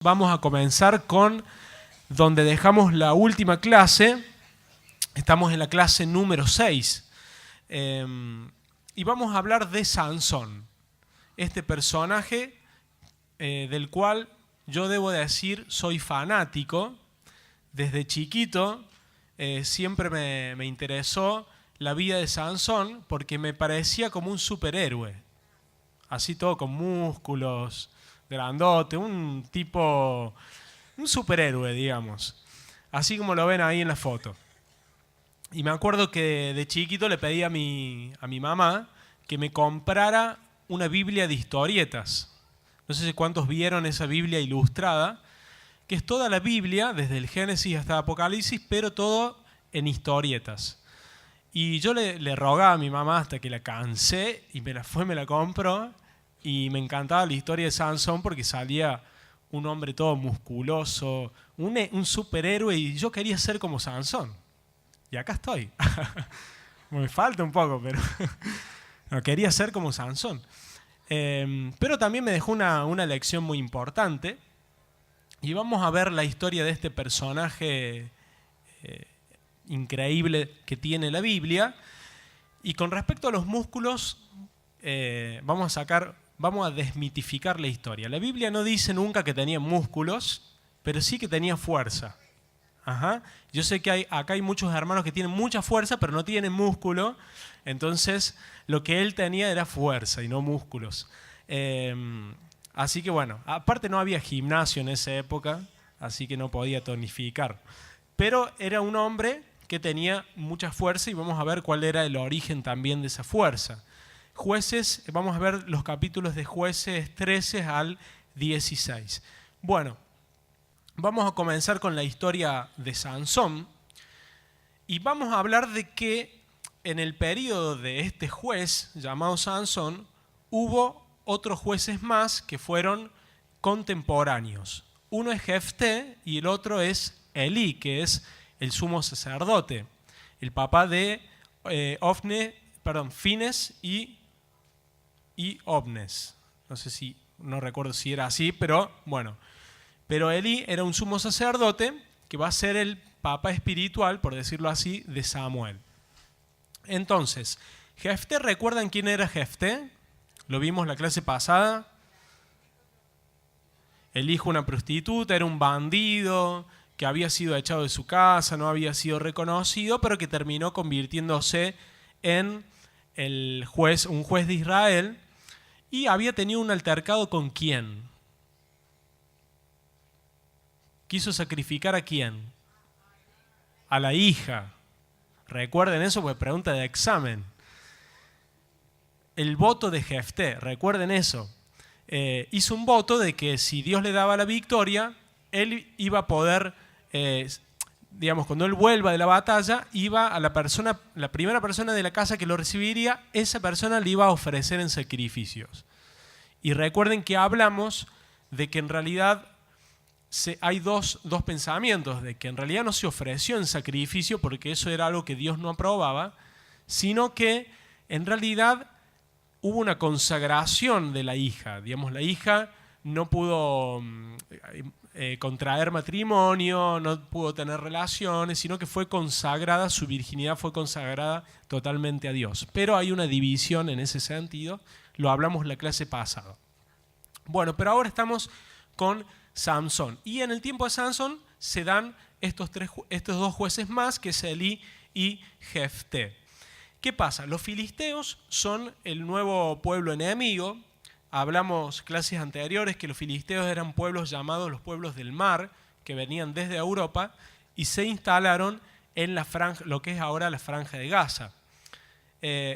Vamos a comenzar con donde dejamos la última clase. Estamos en la clase número 6. Y vamos a hablar de Sansón, este personaje del cual yo debo decir soy fanático. Desde chiquito siempre me interesó la vida de Sansón porque me parecía como un superhéroe. Así todo con músculos, grandote, un tipo, un superhéroe, digamos. Así como lo ven ahí en la foto. Y me acuerdo que de chiquito le pedí a mi mamá que me comprara una Biblia de historietas. No sé si cuántos vieron esa Biblia ilustrada, que es toda la Biblia, desde el Génesis hasta el Apocalipsis, pero todo en historietas. Y yo le rogaba a mi mamá hasta que la cansé y me la compró. Y me encantaba la historia de Sansón porque salía un hombre todo musculoso, un superhéroe, y yo quería ser como Sansón. Y acá estoy. Me falta un poco, pero no, quería ser como Sansón. Pero también me dejó una lección muy importante. Y vamos a ver la historia de este personaje increíble que tiene la Biblia. Y con respecto a los músculos, vamos a desmitificar la historia. La Biblia no dice nunca que tenía músculos, pero sí que tenía fuerza. Ajá. Yo sé que acá hay muchos hermanos que tienen mucha fuerza, pero no tienen músculo. Entonces, lo que él tenía era fuerza y no músculos. Así que bueno, aparte no había gimnasio en esa época, así que no podía tonificar. Pero era un hombre que tenía mucha fuerza y vamos a ver cuál era el origen también de esa fuerza. Jueces, vamos a ver los capítulos de Jueces 13 al 16. Bueno, vamos a comenzar con la historia de Sansón y vamos a hablar de que en el periodo de este juez llamado Sansón hubo otros jueces más que fueron contemporáneos. Uno es Jefté y el otro es Elí, que es el sumo sacerdote, el papá de Fines y Ovnes. No recuerdo si era así, pero bueno. Pero Elí era un sumo sacerdote que va a ser el papa espiritual, por decirlo así, de Samuel. Entonces, Jefté, ¿recuerdan quién era Jefté? Lo vimos la clase pasada. El hijo de una prostituta, era un bandido que había sido echado de su casa, no había sido reconocido, pero que terminó convirtiéndose en un juez de Israel. Y había tenido un altercado ¿con quién? ¿Quiso sacrificar a quién? A la hija. Recuerden eso porque pregunta de examen. El voto de Jefté, recuerden eso. Hizo un voto de que si Dios le daba la victoria, él iba a poder, cuando él vuelva de la batalla, iba a la primera persona de la casa que lo recibiría, esa persona le iba a ofrecer en sacrificios. Y recuerden que hablamos de que en realidad hay dos pensamientos, de que en realidad no se ofreció en sacrificio porque eso era algo que Dios no aprobaba, sino que en realidad hubo una consagración de la hija. Digamos, la hija no pudo contraer matrimonio, no pudo tener relaciones, sino que fue consagrada, su virginidad fue consagrada totalmente a Dios. Pero hay una división en ese sentido, lo hablamos la clase pasada. Bueno, pero ahora estamos con Sansón. Y en el tiempo de Sansón se dan estos dos jueces más, que es Elí y Jefté. ¿Qué pasa? Los filisteos son el nuevo pueblo enemigo. Hablamos clases anteriores que los filisteos eran pueblos llamados los pueblos del mar, que venían desde Europa y se instalaron en la franja, lo que es ahora la franja de Gaza.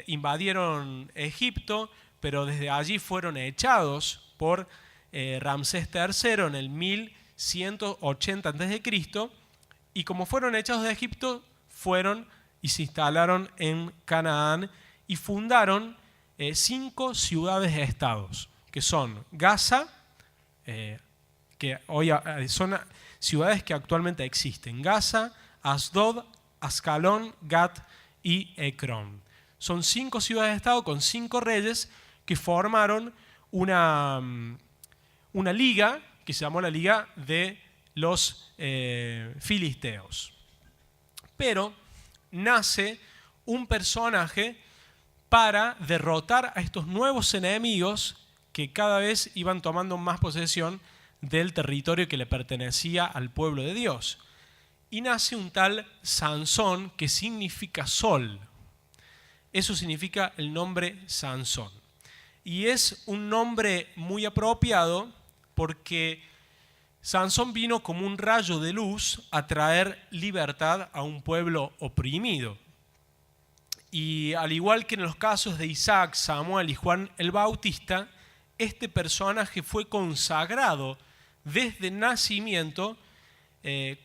Invadieron Egipto, pero desde allí fueron echados por Ramsés III en el 1180 a.C. y como fueron echados de Egipto, fueron y se instalaron en Canaán y fundaron 5 ciudades-estados, que son Gaza, que hoy son ciudades que actualmente existen, Gaza, Asdod, Ascalón, Gat y Ecrón. Son 5 ciudades-estado con 5 reyes que formaron una liga que se llamó la Liga de los Filisteos. Pero nace un personaje para derrotar a estos nuevos enemigos que cada vez iban tomando más posesión del territorio que le pertenecía al pueblo de Dios. Y nace un tal Sansón, que significa sol. Eso significa el nombre Sansón. Y es un nombre muy apropiado porque Sansón vino como un rayo de luz a traer libertad a un pueblo oprimido. Y al igual que en los casos de Isaac, Samuel y Juan el Bautista, este personaje fue consagrado desde nacimiento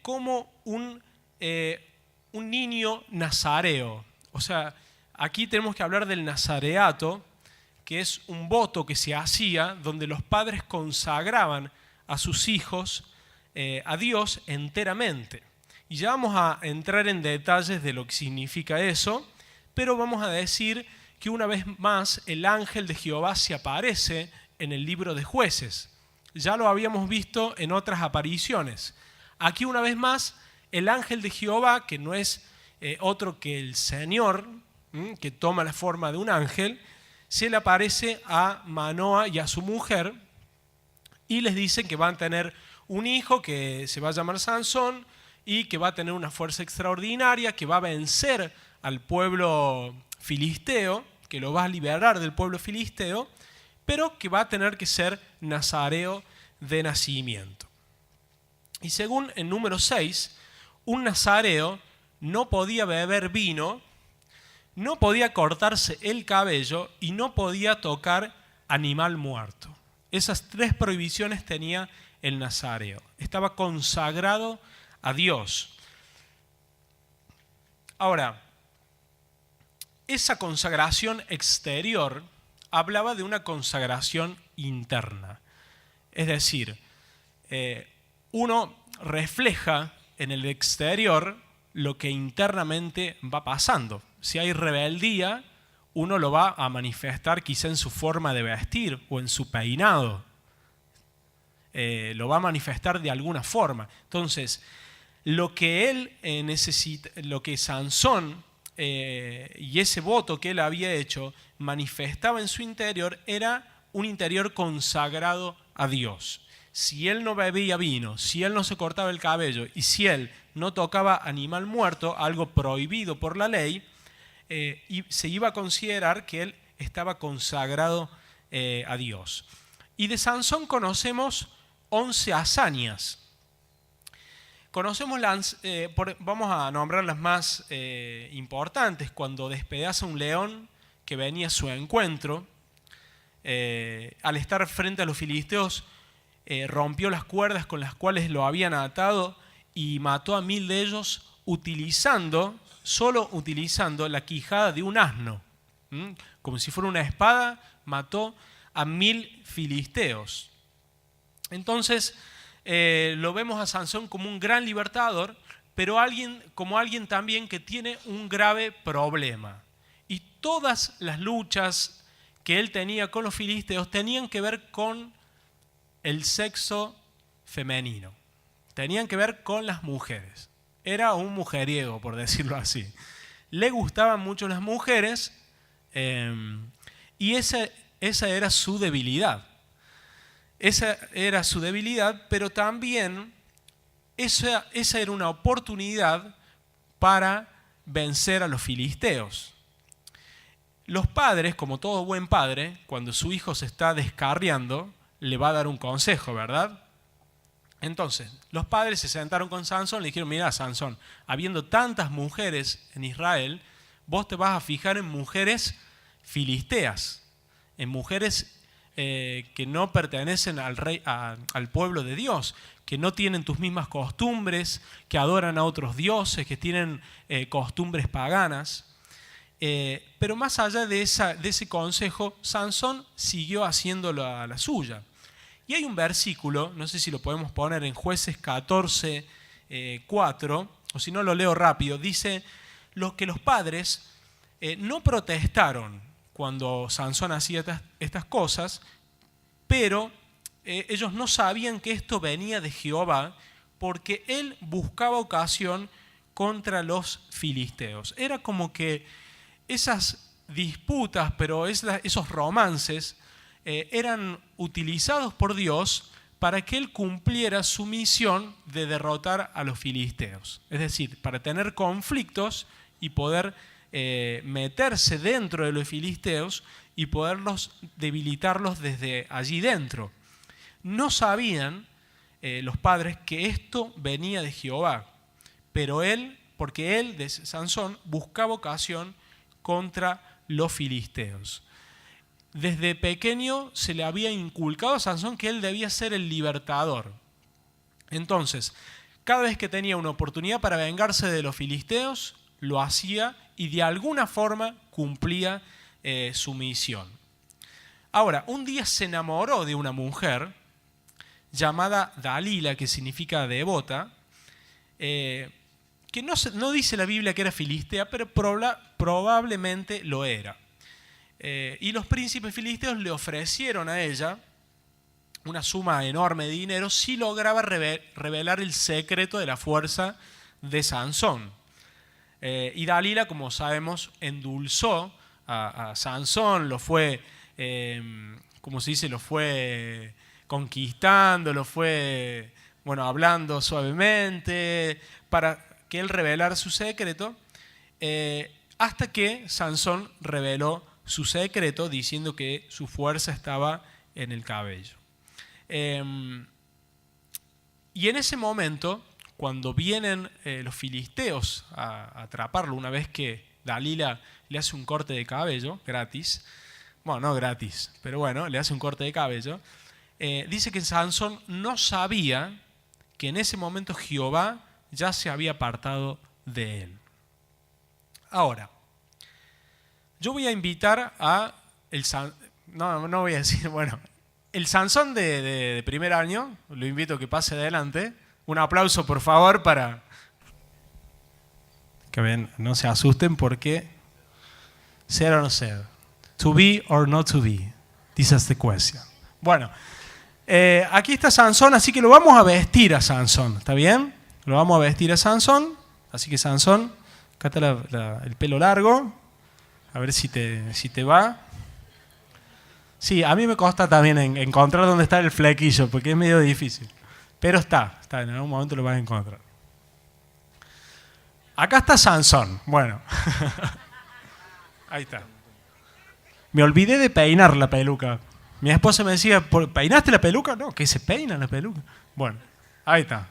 como un niño nazareo. O sea, aquí tenemos que hablar del nazareato, que es un voto que se hacía donde los padres consagraban a sus hijos a Dios enteramente. Y ya vamos a entrar en detalles de lo que significa eso, pero vamos a decir que una vez más el ángel de Jehová se aparece en el libro de Jueces. Ya lo habíamos visto en otras apariciones. Aquí una vez más el ángel de Jehová, que no es otro que el Señor, que toma la forma de un ángel, se le aparece a Manoa y a su mujer y les dice que van a tener un hijo que se va a llamar Sansón y que va a tener una fuerza extraordinaria, que va a vencer al pueblo filisteo, que lo va a liberar del pueblo filisteo, pero que va a tener que ser nazareo de nacimiento. Y según el número 6, un nazareo no podía beber vino, no podía cortarse el cabello y no podía tocar animal muerto. Esas 3 prohibiciones tenía el nazareo. Estaba consagrado a Dios. Ahora, esa consagración exterior hablaba de una consagración interna. Es decir, uno refleja en el exterior lo que internamente va pasando. Si hay rebeldía, uno lo va a manifestar quizá en su forma de vestir o en su peinado. Lo va a manifestar de alguna forma. Entonces, lo que él necesita, lo que Sansón y ese voto que él había hecho manifestaba en su interior era un interior consagrado a Dios. Si él no bebía vino, si él no se cortaba el cabello y si él no tocaba animal muerto, algo prohibido por la ley, y se iba a considerar que él estaba consagrado a Dios. Y de Sansón conocemos 11 hazañas. Conocemos vamos a nombrar las más importantes. Cuando despedaza un león que venía a su encuentro, al estar frente a los filisteos, rompió las cuerdas con las cuales lo habían atado y mató a 1000 de ellos solo utilizando la quijada de un asno. Como si fuera una espada, mató a 1000 filisteos. Entonces, lo vemos a Sansón como un gran libertador, pero como alguien también que tiene un grave problema. Y todas las luchas que él tenía con los filisteos tenían que ver con el sexo femenino. Tenían que ver con las mujeres. Era un mujeriego, por decirlo así. Le gustaban mucho las mujeres y esa era su debilidad. Esa era su debilidad, pero también esa era una oportunidad para vencer a los filisteos. Los padres, como todo buen padre, cuando su hijo se está descarriando, le va a dar un consejo, ¿verdad? Entonces, los padres se sentaron con Sansón y le dijeron, mira, Sansón, habiendo tantas mujeres en Israel, vos te vas a fijar en mujeres filisteas, en mujeres que no pertenecen al pueblo de Dios, que no tienen tus mismas costumbres, que adoran a otros dioses, que tienen costumbres paganas. Pero más allá de ese consejo, Sansón siguió haciendo la suya. Y hay un versículo, no sé si lo podemos poner en Jueces 14, 4, o si no lo leo rápido, dice que los padres no protestaron cuando Sansón hacía estas cosas, pero ellos no sabían que esto venía de Jehová, porque él buscaba ocasión contra los filisteos. Era como que esas disputas, pero esos romances, eran utilizados por Dios para que él cumpliera su misión de derrotar a los filisteos. Es decir, para tener conflictos y poder meterse dentro de los filisteos y poderlos debilitarlos desde allí dentro. No sabían los padres que esto venía de Jehová, pero porque él, de Sansón, buscaba ocasión contra los filisteos. Desde pequeño se le había inculcado a Sansón que él debía ser el libertador. Entonces, cada vez que tenía una oportunidad para vengarse de los filisteos, lo hacía y de alguna forma cumplía su misión. Ahora, un día se enamoró de una mujer llamada Dalila, que significa devota, que no dice la Biblia que era filistea, pero probablemente lo era. Y los príncipes filisteos le ofrecieron a ella una suma enorme de dinero si lograba revelar el secreto de la fuerza de Sansón. Y Dalila, como sabemos, endulzó a Sansón, lo fue, como se dice, lo fue conquistando, lo fue, hablando suavemente para que él revelara su secreto, hasta que Sansón reveló su secreto diciendo que su fuerza estaba en el cabello. Y en ese momento, cuando vienen los filisteos a atraparlo, una vez que Dalila le hace un corte de cabello, gratis, no gratis, pero bueno, le hace un corte de cabello, dice que Sansón no sabía que en ese momento Jehová ya se había apartado de él. Ahora, yo voy a invitar a el Sansón de primer año, lo invito a que pase adelante. Un aplauso, por favor, para que ven, no se asusten porque ser o no ser. To be or not to be. This is the question. Bueno, aquí está Sansón, así que lo vamos a vestir a Sansón, ¿está bien? Lo vamos a vestir a Sansón, así que Sansón, acá está el pelo largo, a ver si te va. Sí, a mí me cuesta también encontrar dónde está el flequillo, porque es medio difícil. Pero está, en algún momento lo vas a encontrar. Acá está Sansón, bueno. Ahí está. Me olvidé de peinar la peluca. Mi esposa me decía, ¿peinaste la peluca? No, que se peina la peluca. Bueno, ahí está.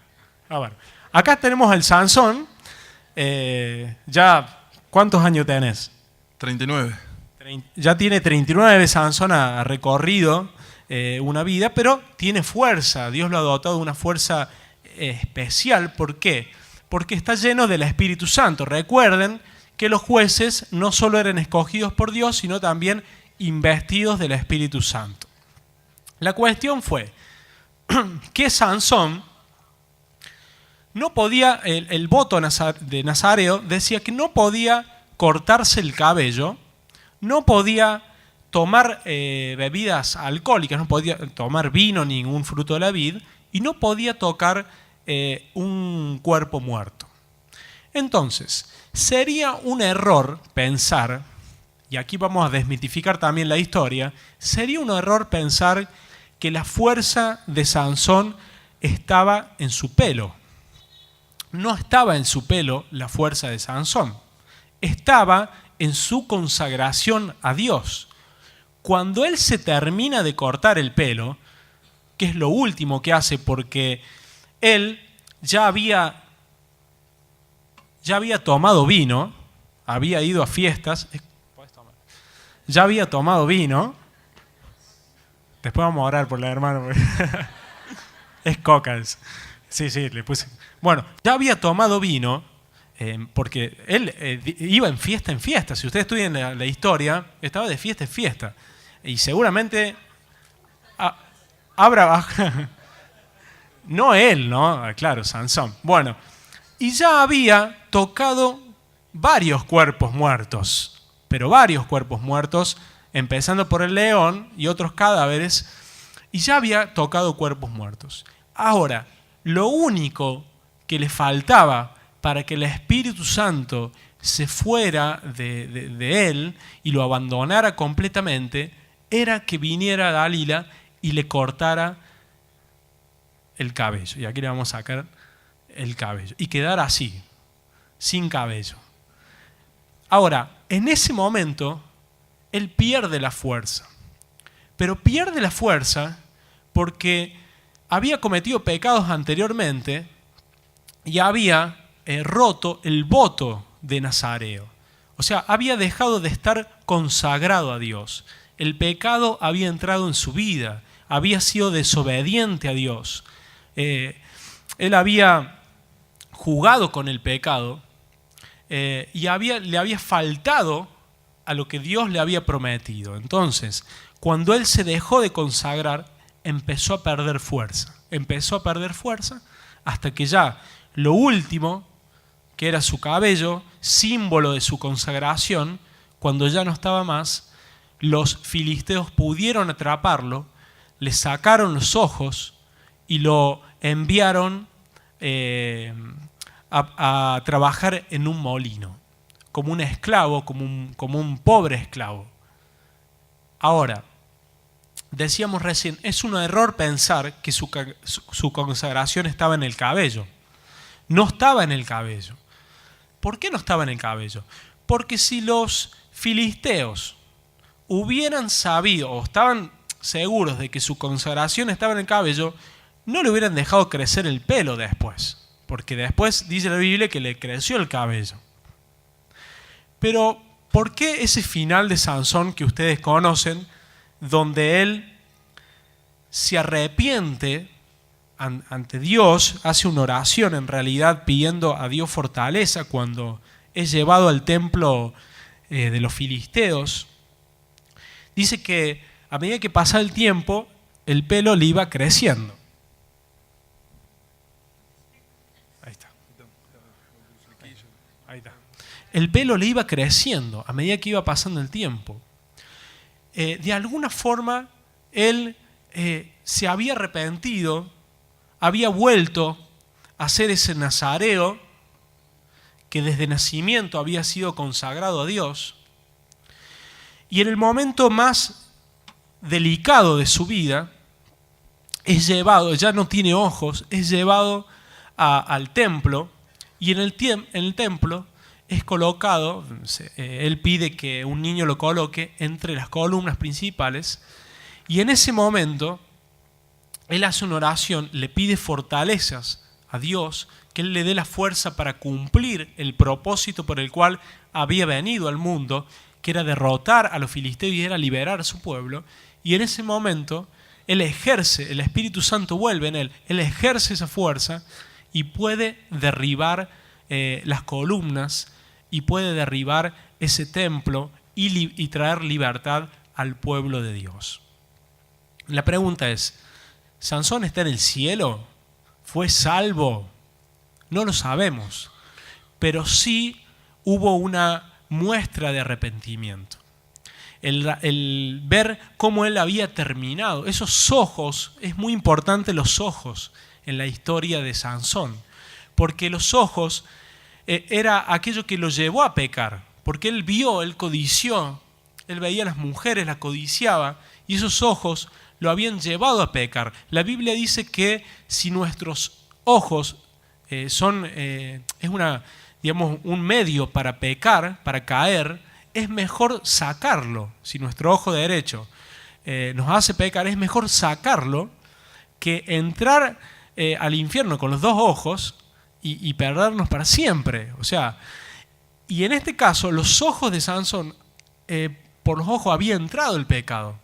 A ver. Acá tenemos el Sansón. Ya, ¿cuántos años tenés? 39. Ya tiene 39, Sansón ha recorrido una vida, pero tiene fuerza. Dios lo ha dotado de una fuerza especial. ¿Por qué? Porque está lleno del Espíritu Santo. Recuerden que los jueces no solo eran escogidos por Dios, sino también investidos del Espíritu Santo. La cuestión fue que Sansón no podía, el voto de Nazareo decía que no podía cortarse el cabello, no podía tomar bebidas alcohólicas, no podía tomar vino, ningún fruto de la vid, y no podía tocar un cuerpo muerto. Entonces, sería un error pensar, y aquí vamos a desmitificar también la historia, sería un error pensar que la fuerza de Sansón estaba en su pelo. No estaba en su pelo la fuerza de Sansón, estaba en su consagración a Dios. Cuando él se termina de cortar el pelo, que es lo último que hace porque él ya había tomado vino, había ido a fiestas, ya había tomado vino, después vamos a orar por la hermana, es coca. Sí, le puse. Bueno, ya había tomado vino, porque él iba en fiesta. Si ustedes estudian la historia, estaba de fiesta en fiesta. Y seguramente habrá... No él, ¿no? Claro, Sansón. Bueno, y ya había tocado varios cuerpos muertos, pero varios cuerpos muertos, empezando por el león y otros cadáveres. y ya había tocado cuerpos muertos. Ahora, lo único que le faltaba para que el Espíritu Santo se fuera de él y lo abandonara completamente, era que viniera Dalila y le cortara el cabello. Y aquí le vamos a sacar el cabello. Y quedara así, sin cabello. Ahora, en ese momento, él pierde la fuerza. Pero pierde la fuerza porque había cometido pecados anteriormente y había roto el voto de Nazareo. O sea, había dejado de estar consagrado a Dios. El pecado había entrado en su vida, había sido desobediente a Dios. Él había jugado con el pecado y le había faltado a lo que Dios le había prometido. Entonces, cuando él se dejó de consagrar, empezó a perder fuerza. Empezó a perder fuerza hasta que ya lo último, que era su cabello, símbolo de su consagración, cuando ya no estaba más, los filisteos pudieron atraparlo, le sacaron los ojos y lo enviaron a trabajar en un molino, como un esclavo, como un pobre esclavo. Ahora, decíamos recién, es un error pensar que su consagración estaba en el cabello. No estaba en el cabello. ¿Por qué no estaba en el cabello? Porque si los filisteos hubieran sabido o estaban seguros de que su consagración estaba en el cabello, no le hubieran dejado crecer el pelo después. Porque después dice la Biblia que le creció el cabello. Pero, ¿por qué ese final de Sansón que ustedes conocen, donde él se arrepiente ante Dios, hace una oración en realidad pidiendo a Dios fortaleza cuando es llevado al templo de los filisteos? Dice que a medida que pasa el tiempo, el pelo le iba creciendo. Ahí está. Ahí está. El pelo le iba creciendo a medida que iba pasando el tiempo. De alguna forma, él se había arrepentido, había vuelto a ser ese nazareo que desde nacimiento había sido consagrado a Dios. Y en el momento más delicado de su vida, es llevado, ya no tiene ojos, es llevado al templo, y en el templo es colocado, él pide que un niño lo coloque entre las columnas principales, y en ese momento él hace una oración, le pide fortalezas a Dios, que Él le dé la fuerza para cumplir el propósito por el cual había venido al mundo, que era derrotar a los filisteos y era liberar a su pueblo. Y en ese momento él ejerce, el Espíritu Santo vuelve en él ejerce esa fuerza y puede derribar las columnas y puede derribar ese templo y traer libertad al pueblo de Dios. La pregunta es, ¿Sansón está en el cielo? ¿Fue salvo? No lo sabemos, pero sí hubo una muestra de arrepentimiento. El ver cómo él había terminado, esos ojos, es muy importante los ojos en la historia de Sansón, porque los ojos era aquello que lo llevó a pecar, porque él vio, él codició, él veía a las mujeres, las codiciaba, y esos ojos lo habían llevado a pecar. La Biblia dice que si nuestros ojos es un medio para pecar, para caer, es mejor sacarlo. Si nuestro ojo derecho nos hace pecar, es mejor sacarlo que entrar al infierno con los dos ojos y perdernos para siempre. O sea, y en este caso, los ojos de Sansón, por los ojos había entrado el pecado.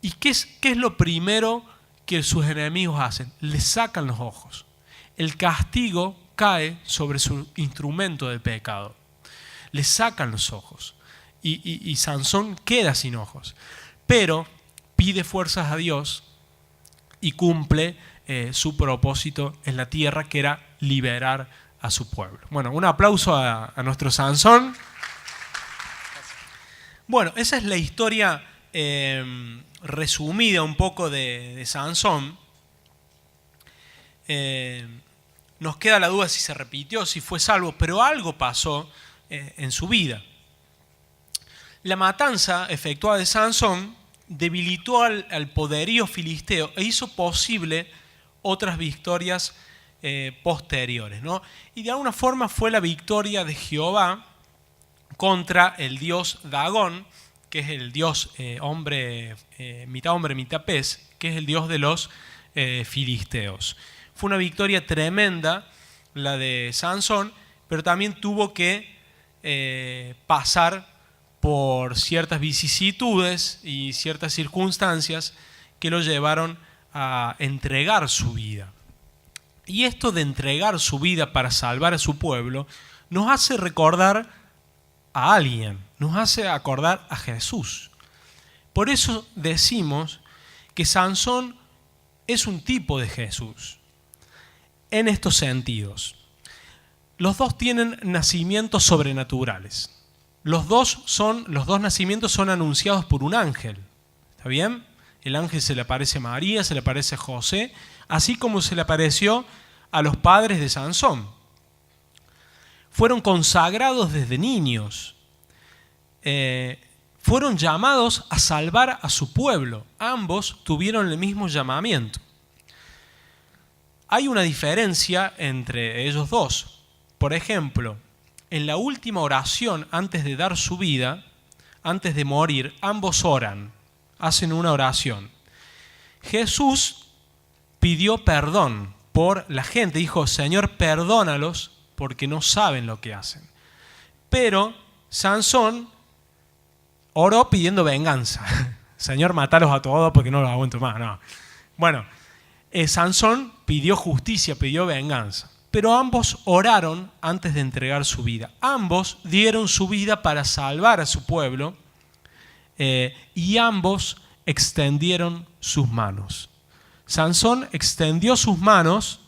¿Y qué es lo primero que sus enemigos hacen? Le sacan los ojos. El castigo cae sobre su instrumento de pecado. Le sacan los ojos. Y Sansón queda sin ojos. Pero pide fuerzas a Dios y cumple su propósito en la tierra, que era liberar a su pueblo. Bueno, un aplauso a nuestro Sansón. Bueno, esa es la historia resumida un poco de Sansón, nos queda la duda si se repitió, si fue salvo, pero algo pasó en su vida. La matanza efectuada de Sansón debilitó al poderío filisteo e hizo posible otras victorias posteriores, ¿no? Y de alguna forma fue la victoria de Jehová contra el dios Dagón, que es el dios mitad hombre, mitad pez, que es el dios de los filisteos. Fue una victoria tremenda la de Sansón, pero también tuvo que pasar por ciertas vicisitudes y ciertas circunstancias que lo llevaron a entregar su vida. Y esto de entregar su vida para salvar a su pueblo nos hace recordar a alguien, nos hace acordar a Jesús. Por eso decimos que Sansón es un tipo de Jesús en estos sentidos. Los dos tienen nacimientos sobrenaturales. Los dos nacimientos son anunciados por un ángel. ¿Está bien? El ángel se le aparece a María, se le aparece a José, así como se le apareció a los padres de Sansón. Fueron consagrados desde niños. Fueron llamados a salvar a su pueblo. Ambos tuvieron el mismo llamamiento. Hay una diferencia entre ellos dos. Por ejemplo, en la última oración antes de dar su vida, antes de morir, ambos oran, hacen una oración. Jesús pidió perdón por la gente, dijo: Señor, perdónalos porque no saben lo que hacen. Pero Sansón oró pidiendo venganza. Señor, mátalos a todos porque no los aguanto más. No. Bueno, Sansón pidió justicia, pidió venganza. Pero ambos oraron antes de entregar su vida. Ambos dieron su vida para salvar a su pueblo y ambos extendieron sus manos. Sansón extendió sus manos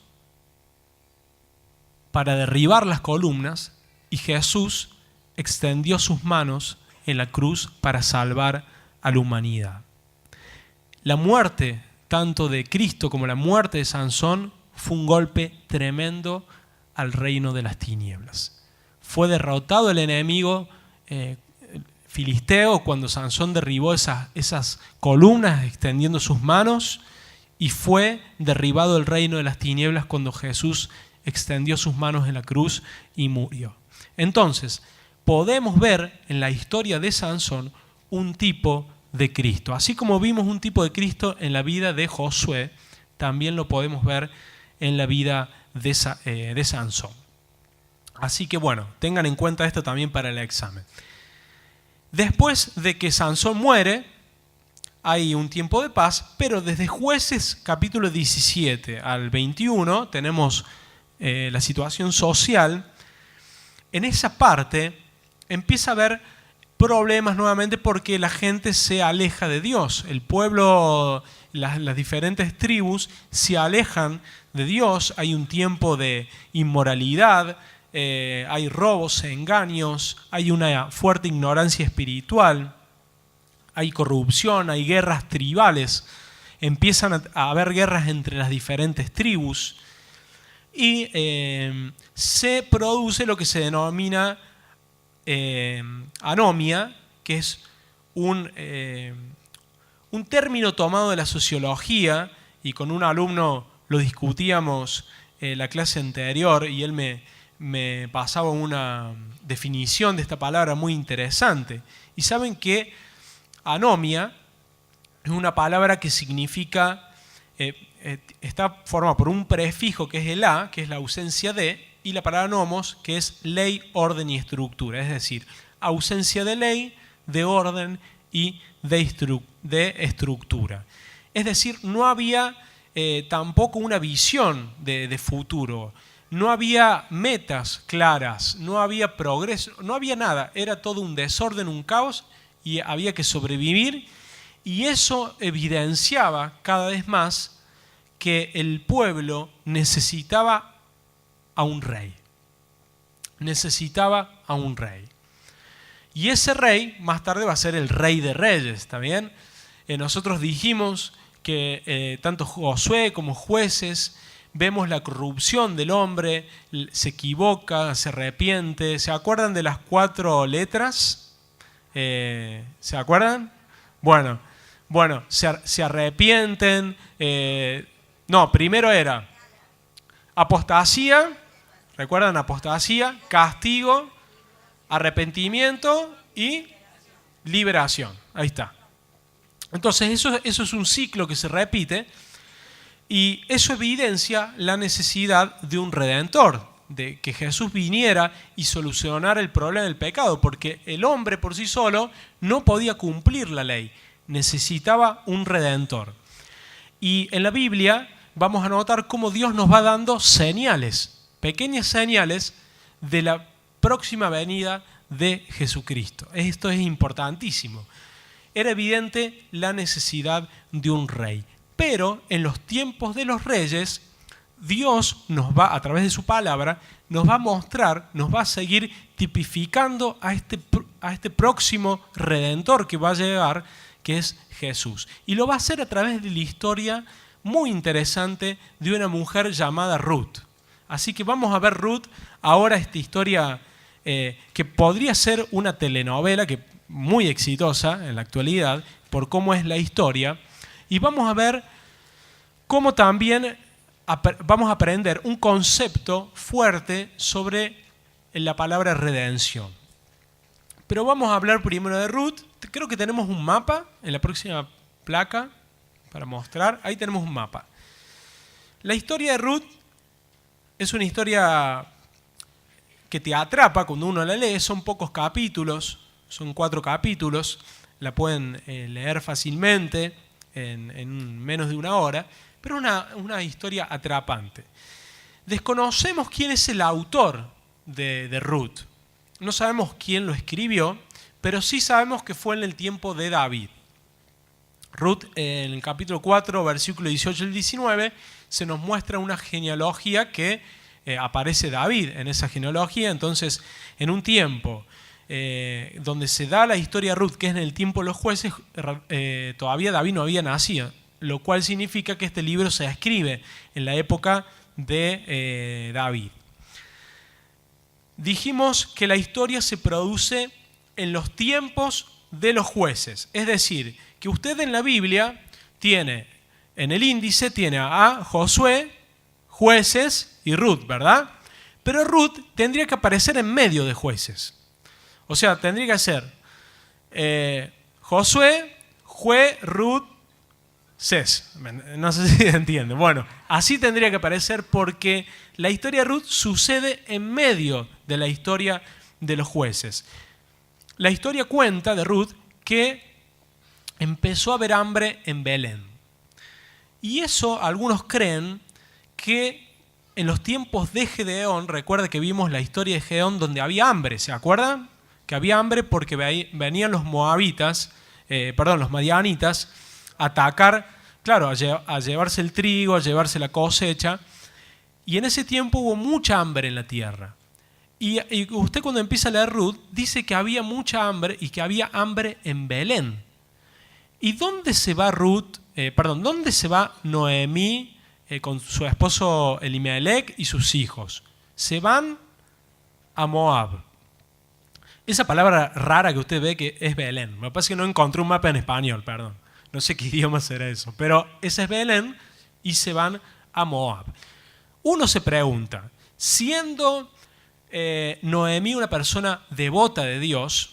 para derribar las columnas y Jesús extendió sus manos en la cruz para salvar a la humanidad. La muerte tanto de Cristo como la muerte de Sansón fue un golpe tremendo al reino de las tinieblas. Fue derrotado el enemigo filisteo cuando Sansón derribó esas columnas extendiendo sus manos, y fue derribado el reino de las tinieblas cuando Jesús extendió sus manos en la cruz y murió. Entonces, podemos ver en la historia de Sansón un tipo de Cristo. Así como vimos un tipo de Cristo en la vida de Josué, también lo podemos ver en la vida de Sansón. Así que bueno, tengan en cuenta esto también para el examen. Después de que Sansón muere, hay un tiempo de paz, pero desde Jueces capítulo 17 al 21 tenemos la situación social. En esa parte empieza a haber problemas nuevamente porque la gente se aleja de Dios. El pueblo, las diferentes tribus se alejan de Dios. Hay un tiempo de inmoralidad, hay robos, engaños, hay una fuerte ignorancia espiritual, hay corrupción, hay guerras tribales. Empiezan a haber guerras entre las diferentes tribus y se produce lo que se denomina anomia, que es un término tomado de la sociología, y con un alumno lo discutíamos la clase anterior y él me pasaba una definición de esta palabra muy interesante. Y saben que anomia es una palabra que significa, está formada por un prefijo que es el a, que es la ausencia de, y la palabra nomos, que es ley, orden y estructura. Es decir, ausencia de ley, de orden y de estructura. Es decir, no había tampoco una visión de futuro. No había metas claras, no había progreso, no había nada. Era todo un desorden, un caos, y había que sobrevivir. Y eso evidenciaba cada vez más que el pueblo necesitaba a un rey. Necesitaba a un rey. Y ese rey más tarde va a ser el Rey de Reyes, ¿está bien? Nosotros dijimos que tanto Josué como Jueces vemos la corrupción del hombre, se equivoca, se arrepiente. ¿Se acuerdan de las 4 letras? ¿Se acuerdan? Bueno, se arrepienten. No, primero era apostasía, ¿recuerdan? Apostasía, castigo, arrepentimiento y liberación. Ahí está. Entonces eso es un ciclo que se repite y eso evidencia la necesidad de un redentor, de que Jesús viniera y solucionara el problema del pecado, porque el hombre por sí solo no podía cumplir la ley, necesitaba un redentor. Y en la Biblia vamos a notar cómo Dios nos va dando señales, pequeñas señales de la próxima venida de Jesucristo. Esto es importantísimo. Era evidente la necesidad de un rey. Pero en los tiempos de los reyes, Dios nos va, a través de su palabra, nos va a mostrar, nos va a seguir tipificando a este próximo redentor que va a llegar, que es Jesús. Y lo va a hacer a través de la historia muy interesante de una mujer llamada Ruth. Así que vamos a ver Ruth ahora, esta historia que podría ser una telenovela muy exitosa en la actualidad por cómo es la historia. Y vamos a ver cómo también vamos a aprender un concepto fuerte sobre la palabra redención. Pero vamos a hablar primero de Ruth. Creo que tenemos un mapa en la próxima placa para mostrar. Ahí tenemos un mapa. La historia de Ruth es una historia que te atrapa cuando uno la lee. Son pocos capítulos, son 4 capítulos. La pueden leer fácilmente en menos de una hora, pero una historia atrapante. Desconocemos quién es el autor de Ruth. No sabemos quién lo escribió, pero sí sabemos que fue en el tiempo de David. Ruth, en el capítulo 4, versículo 18 al 19, se nos muestra una genealogía que aparece David en esa genealogía. Entonces, en un tiempo donde se da la historia de Ruth, que es en el tiempo de los jueces, todavía David no había nacido, lo cual significa que este libro se escribe en la época de David. Dijimos que la historia se produce en los tiempos de los jueces, es decir, que usted en la Biblia tiene, en el índice tiene a Josué, Jueces y Ruth, ¿verdad? Pero Ruth tendría que aparecer en medio de Jueces. O sea, tendría que ser Josué, Ruth, Ces. No sé si entienden. Bueno, así tendría que aparecer porque la historia de Ruth sucede en medio de la historia de los jueces. La historia cuenta de Ruth que empezó a haber hambre en Belén. Y eso algunos creen que en los tiempos de Gedeón, recuerda que vimos la historia de Gedeón donde había hambre, ¿se acuerdan? Que había hambre porque venían los moabitas, los madianitas, a atacar, claro, a llevarse el trigo, a llevarse la cosecha. Y en ese tiempo hubo mucha hambre en la tierra. Y usted cuando empieza a leer Ruth, dice que había mucha hambre y que había hambre en Belén. ¿Y dónde se va dónde se va Noemí con su esposo Elimelech y sus hijos? Se van a Moab. Esa palabra rara que usted ve que es Belén. Me parece que no encontré un mapa en español, perdón. No sé qué idioma será eso. Pero esa es Belén y se van a Moab. Uno se pregunta, siendo Noemí una persona devota de Dios,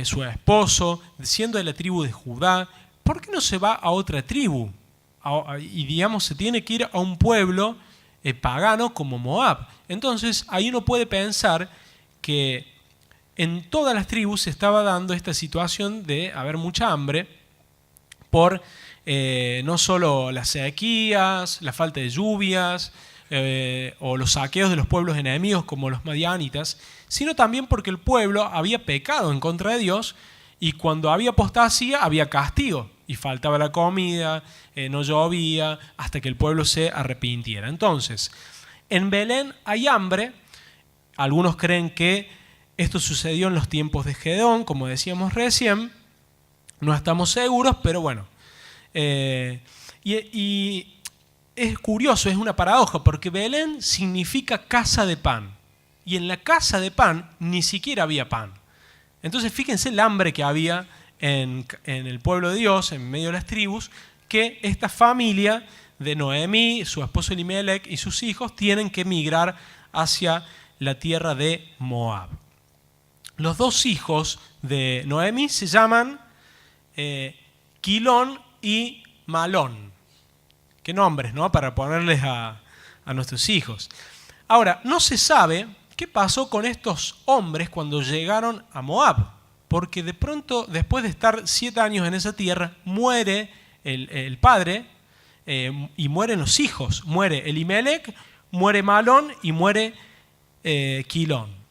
su esposo, siendo de la tribu de Judá, ¿por qué no se va a otra tribu? Y digamos, se tiene que ir a un pueblo pagano como Moab. Entonces, ahí uno puede pensar que en todas las tribus se estaba dando esta situación de haber mucha hambre por no solo las sequías, la falta de lluvias o los saqueos de los pueblos enemigos como los madianitas, sino también porque el pueblo había pecado en contra de Dios y cuando había apostasía había castigo y faltaba la comida, no llovía, hasta que el pueblo se arrepintiera. Entonces, en Belén hay hambre. Algunos creen que Esto sucedió en los tiempos de Gedeón, como decíamos recién. No estamos seguros, pero bueno. Y es curioso, es una paradoja, porque Belén significa casa de pan. Y en la casa de pan ni siquiera había pan. Entonces fíjense el hambre que había en el pueblo de Dios, en medio de las tribus, que esta familia de Noemí, su esposo Elimelec y sus hijos tienen que emigrar hacia la tierra de Moab. Los dos hijos de Noemí se llaman Quilón y Malón. Qué nombres, ¿no? Para ponerles a nuestros hijos. Ahora, no se sabe qué pasó con estos hombres cuando llegaron a Moab, porque de pronto, después de estar 7 años en esa tierra, muere el padre y mueren los hijos. Muere Elimelec, muere Malón y muere Quilón.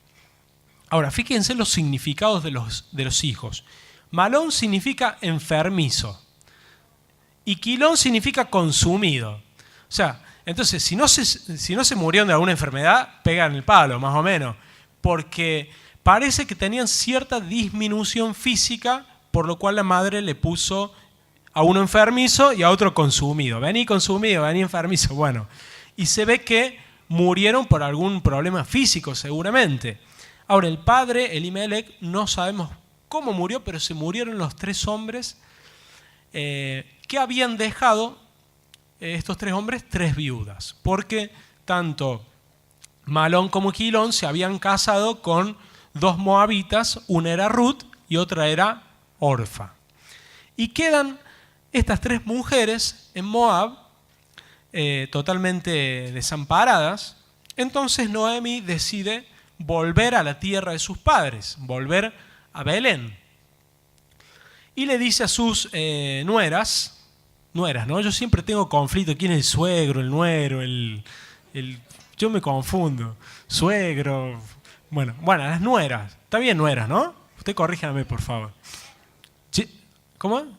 Ahora, fíjense los significados de los hijos. Malón significa enfermizo y Quilón significa consumido. O sea, entonces, si no se murieron de alguna enfermedad, pegan el palo, más o menos, porque parece que tenían cierta disminución física, por lo cual la madre le puso a uno enfermizo y a otro consumido. Vení consumido, vení enfermizo. Bueno, y se ve que murieron por algún problema físico, seguramente. Ahora, el padre, Elimelec, no sabemos cómo murió, pero se murieron los 3 hombres que habían dejado, estos 3 hombres, 3 viudas, porque tanto Malón como Quilón se habían casado con 2 moabitas, una era Ruth y otra era Orfa. Y quedan estas 3 mujeres en Moab, totalmente desamparadas. Entonces Noemí decide volver a la tierra de sus padres, volver a Belén. Y le dice a sus nueras, ¿no? Yo siempre tengo conflicto, ¿quién es el suegro, el nuero, yo me confundo, suegro, bueno, las nueras, está bien nueras, ¿no? Usted corríjame, por favor. ¿Cómo?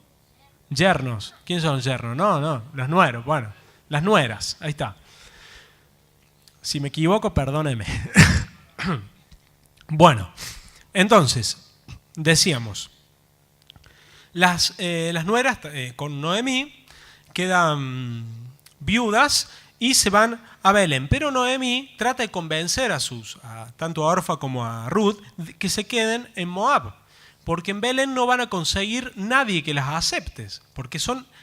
Yernos, ¿quiénes son los yernos? No, las nueros, bueno, las nueras, ahí está. Si me equivoco, perdóneme. Bueno, entonces, decíamos, las nueras con Noemí quedan viudas y se van a Belén. Pero Noemí trata de convencer a tanto a Orfa como a Ruth que se queden en Moab, porque en Belén no van a conseguir nadie que las acepte, porque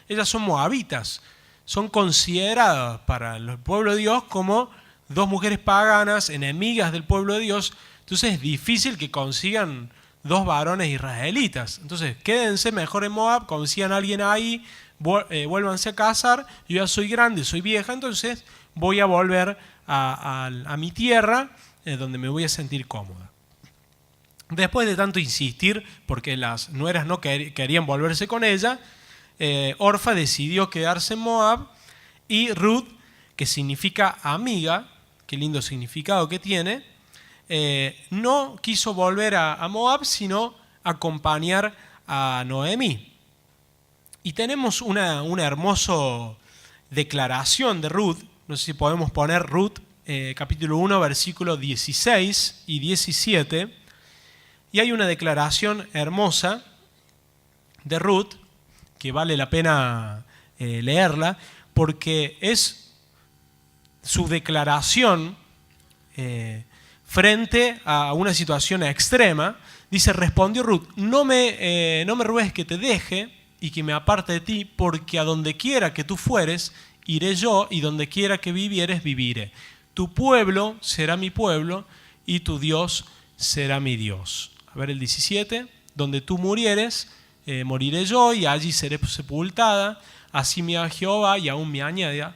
ellas son moabitas, son consideradas para el pueblo de Dios como 2 mujeres paganas, enemigas del pueblo de Dios. Entonces es difícil que consigan 2 varones israelitas. Entonces quédense mejor en Moab, consigan a alguien ahí, vuélvanse a casar. Yo ya soy grande, soy vieja, entonces voy a volver a mi tierra, donde me voy a sentir cómoda. Después de tanto insistir, porque las nueras no querían volverse con ella, Orfa decidió quedarse en Moab y Ruth, que significa amiga, qué lindo significado que tiene, no quiso volver a Moab, sino acompañar a Noemí. Y tenemos una hermosa declaración de Ruth, no sé si podemos poner Ruth, capítulo 1, versículos 16 y 17, y hay una declaración hermosa de Ruth, que vale la pena leerla, porque es su declaración frente a una situación extrema. Dice, respondió Ruth, no me ruegues que te deje y que me aparte de ti, porque a donde quiera que tú fueres, iré yo, y donde quiera que vivieres, viviré. Tu pueblo será mi pueblo, y tu Dios será mi Dios. A ver el 17, donde tú murieres, moriré yo, y allí seré sepultada. Así me ha Jehová, y aún me añada,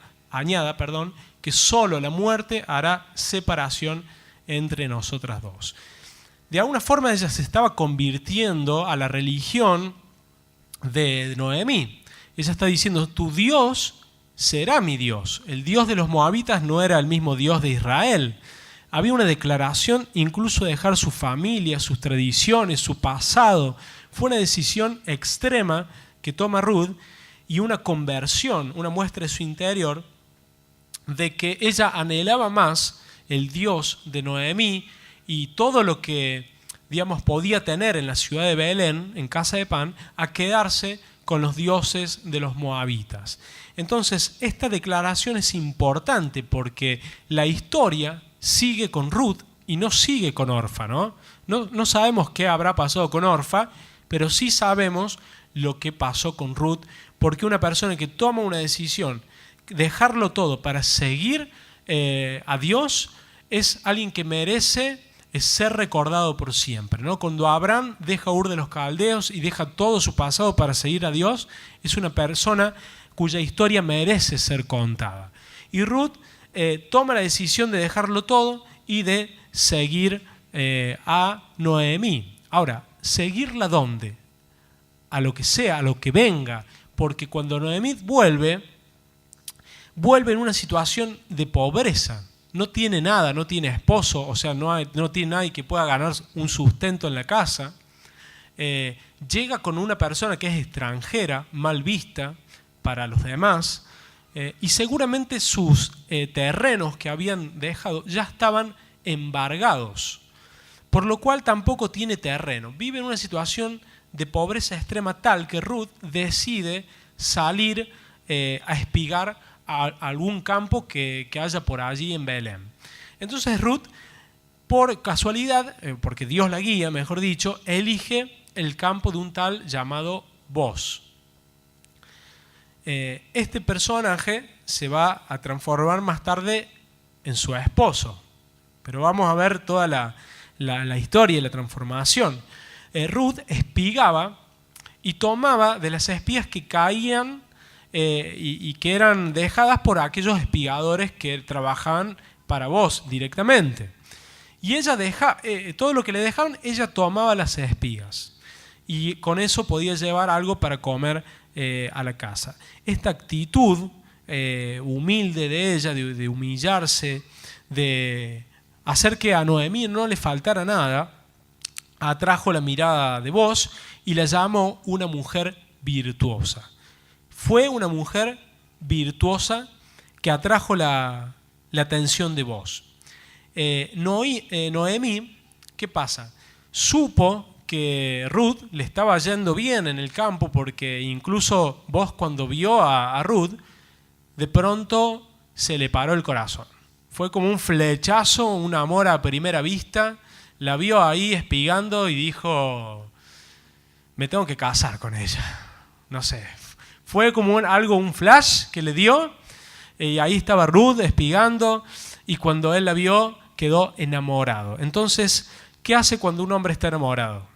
que solo la muerte hará separación entre nosotras dos. De alguna forma ella se estaba convirtiendo a la religión de Noemí. Ella está diciendo, tu Dios será mi Dios. El Dios de los moabitas no era el mismo Dios de Israel. Había una declaración, incluso de dejar su familia, sus tradiciones, su pasado. Fue una decisión extrema que toma Ruth, y una conversión, una muestra de su interior, de que ella anhelaba más el Dios de Noemí y todo lo que digamos, podía tener en la ciudad de Belén, en casa de pan, a quedarse con los dioses de los moabitas. Entonces, esta declaración es importante porque la historia sigue con Ruth y no sigue con Orfa, ¿no? No sabemos qué habrá pasado con Orfa, pero sí sabemos lo que pasó con Ruth, porque una persona que toma una decisión, dejarlo todo para seguir a Dios, es alguien que merece ser recordado por siempre, ¿no? Cuando Abraham deja Ur de los Caldeos y deja todo su pasado para seguir a Dios, es una persona cuya historia merece ser contada. Y Ruth toma la decisión de dejarlo todo y de seguir a Noemí. Ahora, ¿seguirla dónde? A lo que sea, a lo que venga, porque cuando Noemí vuelve en una situación de pobreza. No tiene nada, no tiene esposo, o sea, no tiene nadie que pueda ganar un sustento en la casa. Llega con una persona que es extranjera, mal vista para los demás, y seguramente sus terrenos que habían dejado ya estaban embargados, por lo cual tampoco tiene terreno. Vive en una situación de pobreza extrema tal que Ruth decide salir a espigar a algún campo que haya por allí en Belén. Entonces Ruth, por casualidad, porque Dios la guía, mejor dicho, elige el campo de un tal llamado Boz. Este personaje se va a transformar más tarde en su esposo, pero vamos a ver toda la historia y la transformación. Ruth espigaba y tomaba de las espigas que caían y que eran dejadas por aquellos espigadores que trabajaban para Boz directamente. Y ella todo lo que le dejaban, ella tomaba las espigas. Y con eso podía llevar algo para comer a la casa. Esta actitud humilde de ella, de humillarse, de hacer que a Noemí no le faltara nada, atrajo la mirada de Boz y la llamó una mujer virtuosa. Fue una mujer virtuosa que atrajo la atención de Boz. Noemí, ¿qué pasa? Supo que Ruth le estaba yendo bien en el campo, porque incluso Boz, cuando vio a Ruth, de pronto se le paró el corazón. Fue como un flechazo, un amor a primera vista. La vio ahí espigando y dijo: me tengo que casar con ella. No sé. Fue como un flash que le dio, y ahí estaba Ruth espigando, y cuando él la vio quedó enamorado. Entonces, ¿qué hace cuando un hombre está enamorado?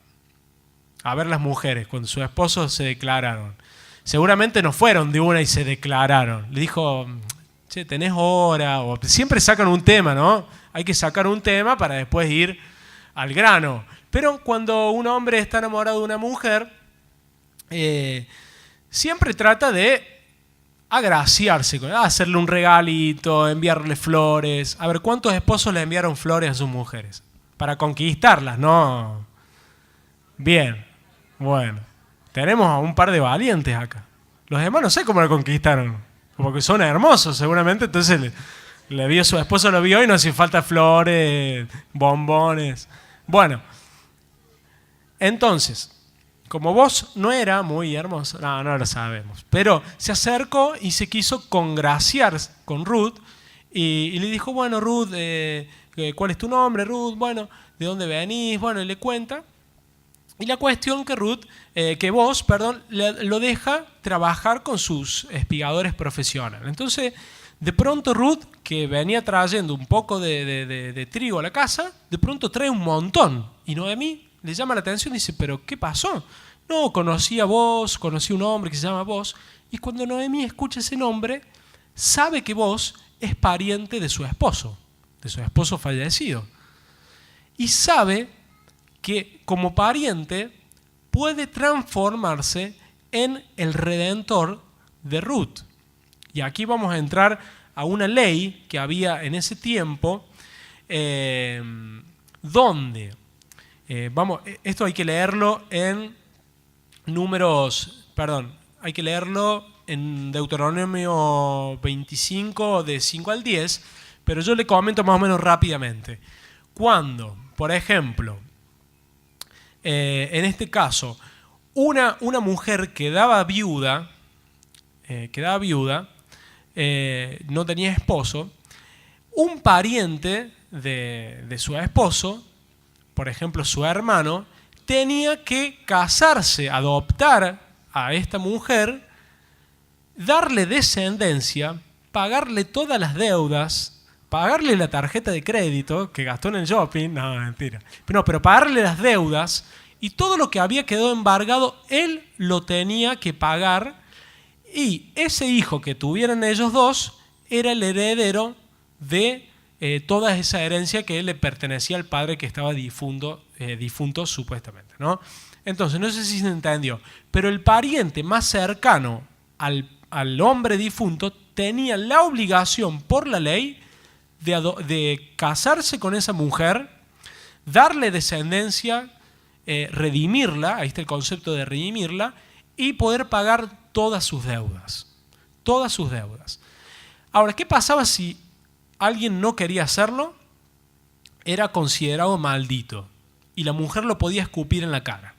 A ver las mujeres, cuando sus esposos se declararon. Seguramente no fueron de una y se declararon. Le dijo: che, ¿tenés hora? O siempre sacan un tema, ¿no? Hay que sacar un tema para después ir al grano. Pero cuando un hombre está enamorado de una mujer, siempre trata de agraciarse, hacerle un regalito, enviarle flores. A ver, ¿cuántos esposos le enviaron flores a sus mujeres? Para conquistarlas, ¿no? Bien, bueno. Tenemos a un par de valientes acá. Los demás no sé cómo lo conquistaron, porque son hermosos seguramente, entonces su esposo lo vio y no hace falta flores, bombones. Bueno, entonces, como Boz no era muy hermoso, no lo sabemos, pero se acercó y se quiso congraciar con Ruth y le dijo: bueno, Ruth, ¿cuál es tu nombre, Ruth? Bueno, ¿de dónde venís? Bueno, y le cuenta. Y la cuestión que Boz lo deja trabajar con sus espigadores profesionales. Entonces, de pronto Ruth, que venía trayendo un poco de trigo a la casa, de pronto trae un montón. Y Noemí le llama la atención y dice: ¿pero qué pasó? No, conocí un hombre que se llama Boz. Y cuando Noemí escucha ese nombre, sabe que Boz es pariente de su esposo fallecido. Y sabe que como pariente puede transformarse en el redentor de Ruth. Y aquí vamos a entrar a una ley que había en ese tiempo, donde, esto hay que leerlo en hay que leerlo en Deuteronomio 25, de 5 al 10, pero yo le comento más o menos rápidamente. Cuando, por ejemplo, en este caso, una mujer quedaba viuda, no tenía esposo, un pariente de su esposo, por ejemplo su hermano, tenía que casarse, adoptar a esta mujer, darle descendencia, pagarle todas las deudas, pagarle la tarjeta de crédito que gastó en el shopping, no, mentira, pero pagarle las deudas y todo lo que había quedado embargado, él lo tenía que pagar, y ese hijo que tuvieran ellos dos era el heredero de toda esa herencia que le pertenecía al padre que estaba difunto supuestamente, ¿no? Entonces, no sé si se entendió, pero el pariente más cercano al hombre difunto tenía la obligación por la ley de casarse con esa mujer, darle descendencia, redimirla, ahí está el concepto de redimirla, y poder pagar todas sus deudas. Todas sus deudas. Ahora, ¿qué pasaba si alguien no quería hacerlo? Era considerado maldito y la mujer lo podía escupir en la cara.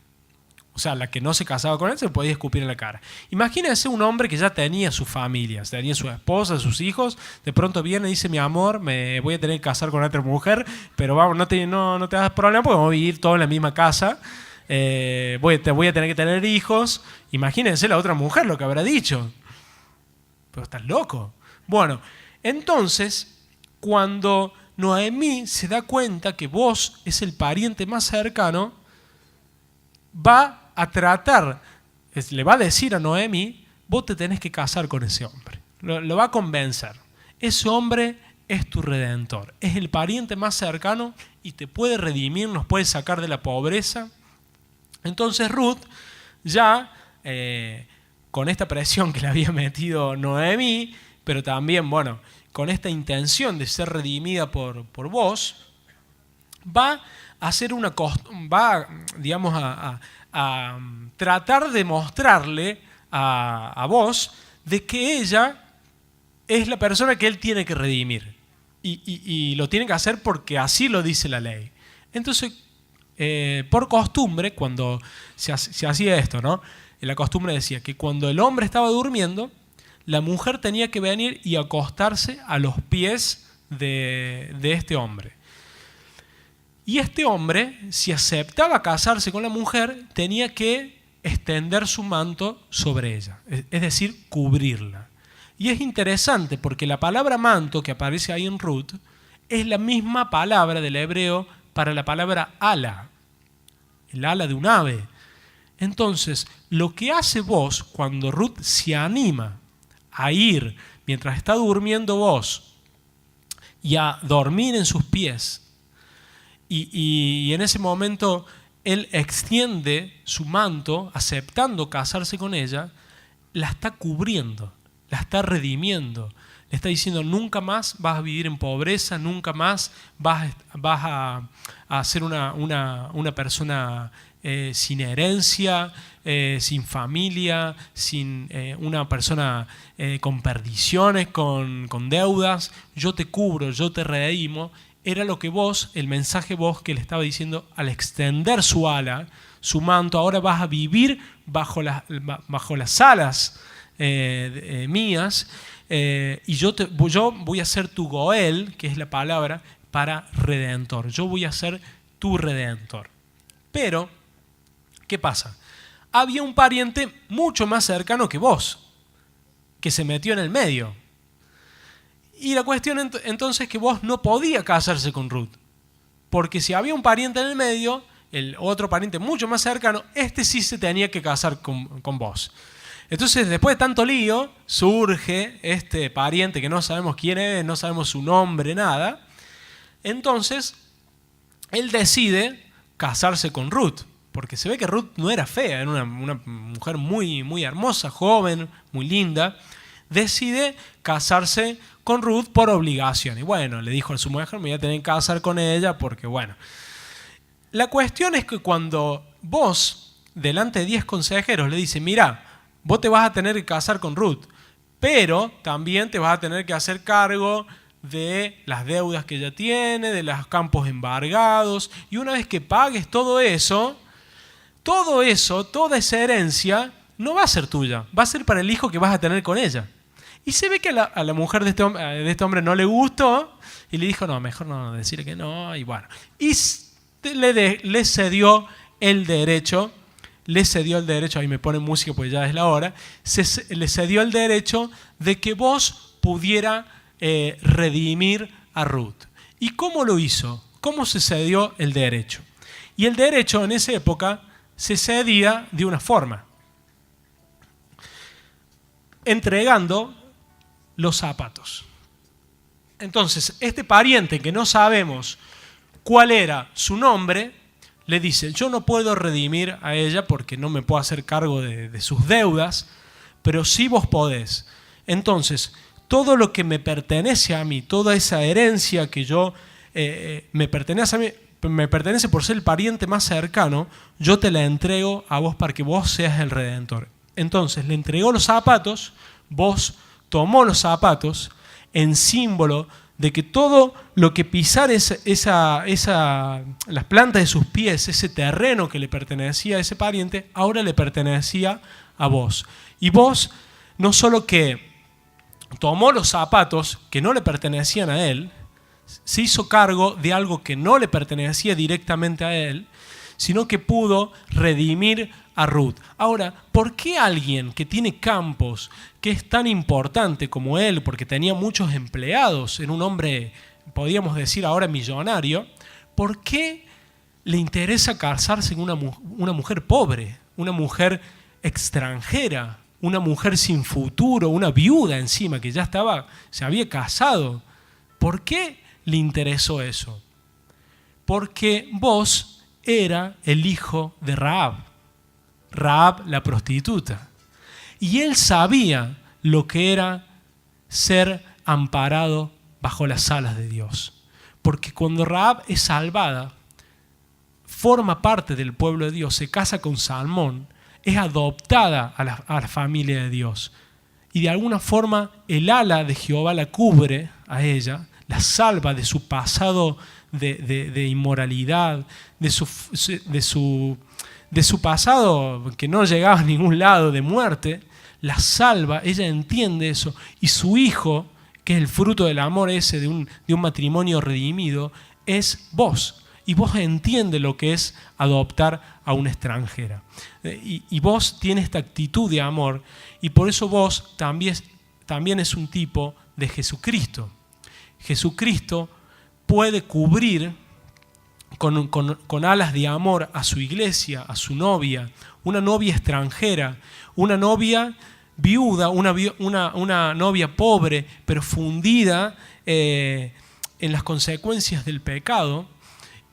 O sea, la que no se casaba con él se lo podía escupir en la cara. Imagínense un hombre que ya tenía su familia, tenía su esposa, sus hijos, de pronto viene y dice: mi amor, me voy a tener que casar con otra mujer, pero vamos, no te hagas problema porque vamos a vivir todos en la misma casa, te voy a tener que tener hijos. Imagínense la otra mujer lo que habrá dicho. Pero estás loco. Bueno, entonces, cuando Noemí se da cuenta que vos es el pariente más cercano, va a tratar, le va a decir a Noemí: vos te tenés que casar con ese hombre. Lo va a convencer. Ese hombre es tu redentor, es el pariente más cercano y te puede redimir, nos puede sacar de la pobreza. Entonces Ruth, ya con esta presión que le había metido Noemí, pero también, bueno, con esta intención de ser redimida por vos, va a hacer digamos, a tratar de mostrarle a vos de que ella es la persona que él tiene que redimir. Y lo tiene que hacer porque así lo dice la ley. Entonces, por costumbre, cuando se hacía esto, ¿no? La costumbre decía que cuando el hombre estaba durmiendo, la mujer tenía que venir y acostarse a los pies de este hombre. Y este hombre, si aceptaba casarse con la mujer, tenía que extender su manto sobre ella, es decir, cubrirla. Y es interesante porque la palabra manto que aparece ahí en Ruth es la misma palabra del hebreo para la palabra ala, el ala de un ave. Entonces, lo que hace vos cuando Ruth se anima a ir mientras está durmiendo vos y a dormir en sus pies, y en ese momento él extiende su manto aceptando casarse con ella, la está cubriendo, la está redimiendo, le está diciendo: nunca más vas a vivir en pobreza, nunca más vas a ser una persona sin herencia, sin familia, sin una persona con perdiciones, con deudas. Yo te cubro, yo te redimo. Era lo que vos, el mensaje vos que le estaba diciendo: al extender su ala, su manto, ahora vas a vivir bajo las alas mías, y yo voy a ser tu Goel, que es la palabra para redentor. Yo voy a ser tu redentor. Pero, ¿qué pasa? Había un pariente mucho más cercano que vos, que se metió en el medio. Y la cuestión entonces es que vos no podías casarse con Ruth. Porque si había un pariente en el medio, el otro pariente mucho más cercano, este sí se tenía que casar con vos. Entonces, después de tanto lío, surge este pariente que no sabemos quién es, no sabemos su nombre, nada. Entonces, él decide casarse con Ruth. Porque se ve que Ruth no era fea, era una mujer muy, muy hermosa, joven, muy linda. Decide casarse con Ruth por obligación. Y bueno, le dijo a su mujer: me voy a tener que casar con ella porque bueno. La cuestión es que cuando vos, delante de 10 consejeros, le dices: mira, vos te vas a tener que casar con Ruth, pero también te vas a tener que hacer cargo de las deudas que ella tiene, de los campos embargados, y una vez que pagues todo eso, todo eso, toda esa herencia, no va a ser tuya, va a ser para el hijo que vas a tener con ella. Y se ve que a la mujer de este hombre no le gustó y le dijo, no, mejor no decirle que no, y bueno. Y le cedió el derecho, ahí me ponen música porque ya es la hora, le cedió el derecho de que vos pudiera redimir a Ruth. ¿Y cómo lo hizo? ¿Cómo se cedió el derecho? Y el derecho en esa época se cedía de una forma: entregando los zapatos. Entonces, este pariente que no sabemos cuál era su nombre, le dice, yo no puedo redimir a ella porque no me puedo hacer cargo de sus deudas, pero sí vos podés. Entonces, todo lo que me pertenece a mí, toda esa herencia que yo me pertenece a mí, me pertenece por ser el pariente más cercano, yo te la entrego a vos para que vos seas el redentor. Entonces, le entregó los zapatos, vos tomó los zapatos en símbolo de que todo lo que pisar las plantas de sus pies, ese terreno que le pertenecía a ese pariente, ahora le pertenecía a vos. Y vos no solo que tomó los zapatos que no le pertenecían a él, se hizo cargo de algo que no le pertenecía directamente a él, sino que pudo redimir a Ruth. Ahora, ¿por qué alguien que tiene campos, que es tan importante como él, porque tenía muchos empleados, era un hombre, podríamos decir ahora millonario, ¿por qué le interesa casarse con una mujer pobre, una mujer extranjera, una mujer sin futuro, una viuda encima que ya se había casado? ¿Por qué le interesó eso? Porque vos era el hijo de Rahab la prostituta. Y él sabía lo que era ser amparado bajo las alas de Dios. Porque cuando Rahab es salvada, forma parte del pueblo de Dios, se casa con Salmón, es adoptada a la familia de Dios. Y de alguna forma el ala de Jehová la cubre a ella, la salva de su pasado de inmoralidad, de su pasado que no llegaba a ningún lado, de muerte, la salva, ella entiende eso, y su hijo, que es el fruto del amor ese de un matrimonio redimido, es vos. Y vos entiendes lo que es adoptar a una extranjera. Y vos tienes esta actitud de amor, y por eso vos también es un tipo de Jesucristo. Jesucristo puede cubrir con alas de amor a su iglesia, a su novia, una novia extranjera, una novia viuda, una novia pobre, pero fundida en las consecuencias del pecado.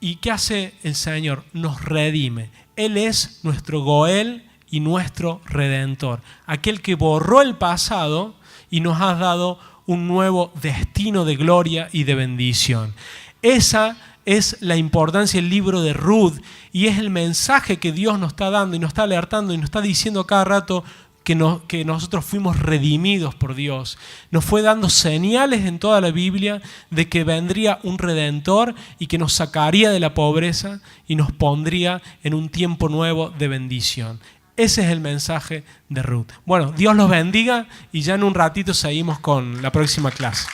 ¿Y qué hace el Señor? Nos redime. Él es nuestro Goel y nuestro Redentor, aquel que borró el pasado y nos ha dado un nuevo destino de gloria y de bendición. Esa es la importancia del libro de Ruth, y es el mensaje que Dios nos está dando y nos está alertando y nos está diciendo cada rato que nosotros fuimos redimidos por Dios. Nos fue dando señales en toda la Biblia de que vendría un Redentor y que nos sacaría de la pobreza y nos pondría en un tiempo nuevo de bendición. Ese es el mensaje de Ruth. Bueno, Dios los bendiga y ya en un ratito seguimos con la próxima clase.